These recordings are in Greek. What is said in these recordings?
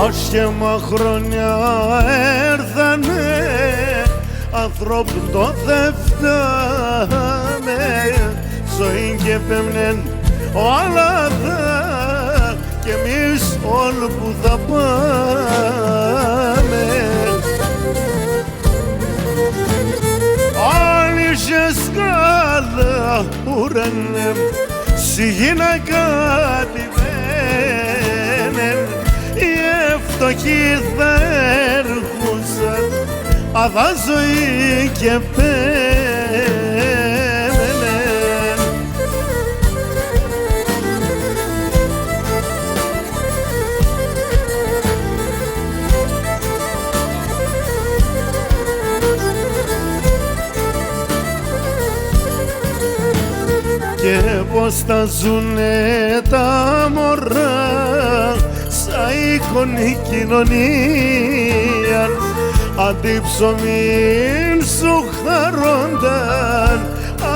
Άσχημα χρόνια έρθανε, ανθρώπου το δε φτάνε, ζωή και πέμνεν ο άλλαδα κι εμείς όλοι που θα πάμε. Όλοι σε σκάλα ουρανέ, στη γυναίκα κατημένεν, οι φτωχοί θα έρχουσαν αδά ζωή και πέμενεν. Και πως θα ζουνε τα μωρά σαν εικονή κοινωνία, αντί ψωμίν σου χαρόνταν,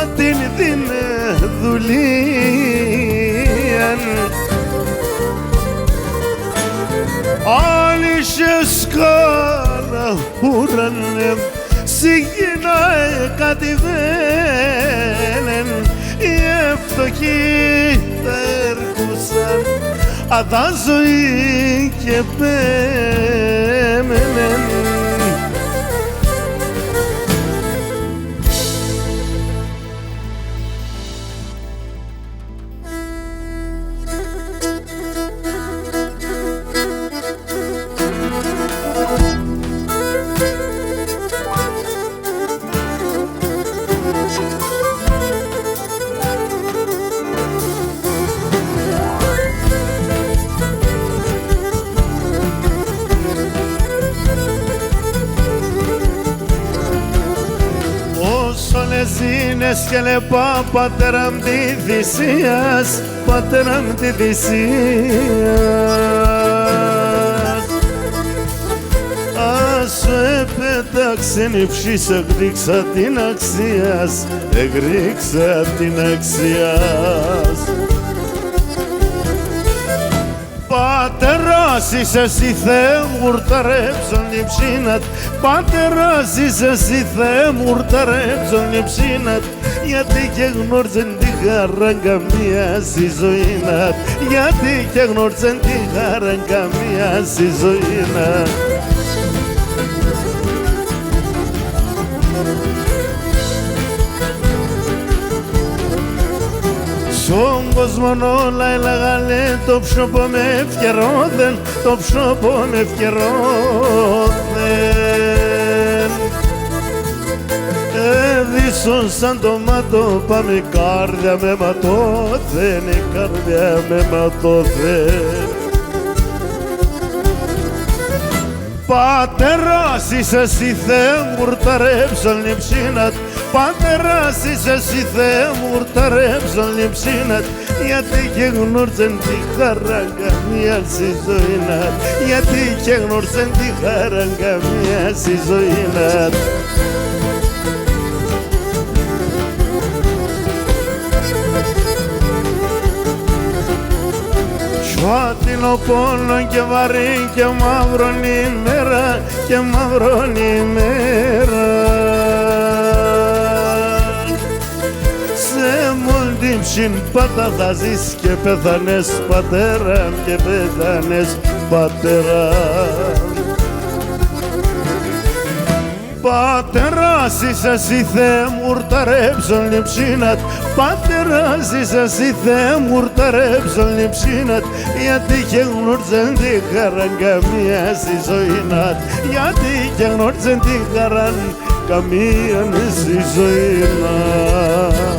αντί δίνε δουλείαν. Άλλοι σε σκάλα ουρανέ, στη γυναίκα κατηβαίνεν, οι φτωχοί θα έρχουσαν αδά ζωή και πέμενεν. Ζήνες και λεπά, πατέρα μ' τη θυσίας, πατέρα μ' τη θυσίας. Ας σου επέταξεν η ψής, εκρήξα την αξίας, εκρήξα την αξίας. Πατεράς είσαι εσύ Θεέ μου, ουρταρέψον λειψίνατ. Πατεράς είσαι εσύ Θεέ μου, ουρταρέψον λειψίνατ. Γιατί και γνώριζεν τη χαρά καμία στη ζωήνατ. Γιατί και γνώριζεν τη χαρά καμία στη ζωήνατ. Στον κόσμο όλα έλεγανε το ψωπό με ευκαιρόδεν, το ψωπό με ευκαιρόδεν. Έδισον σαν το μάτω πάμε, η καρδιά με ματώθεν, η καρδιά με ματώθεν. Πατεράς είσαι εσύ Θεέ μου, ουρταρέψον λειψίνατ. Πατεράς είσαι εσύ Θεέ μου, ουρταρέψον λειψίνατ. Γιατί και γνώριζεν τη χαρά καμία στη ζωήνατ. Γιατί και γνώριζεν τη χαρά καμία στη ζωήνατ. Σφάτινο πόνο και βαρύ και μαύρον ημέρα, και μαύρον ημέρα. Σε μολύψιν πάτα θα ζεις και πέθανες πατέρα, και πέθανες πατέρα. Πατεράς είσαι εσύ Θεέ μου, ουρταρέψον λειψίνατ. Πατεράς είσαι εσύ Θεέ μου, ουρταρέψον λειψίνατ. Γιατί και γνώριζεν τη χαρά καμία στη ζωήνατ. Γιατί και γνώριζεν τη χαρά καμία στη ζωήνατ.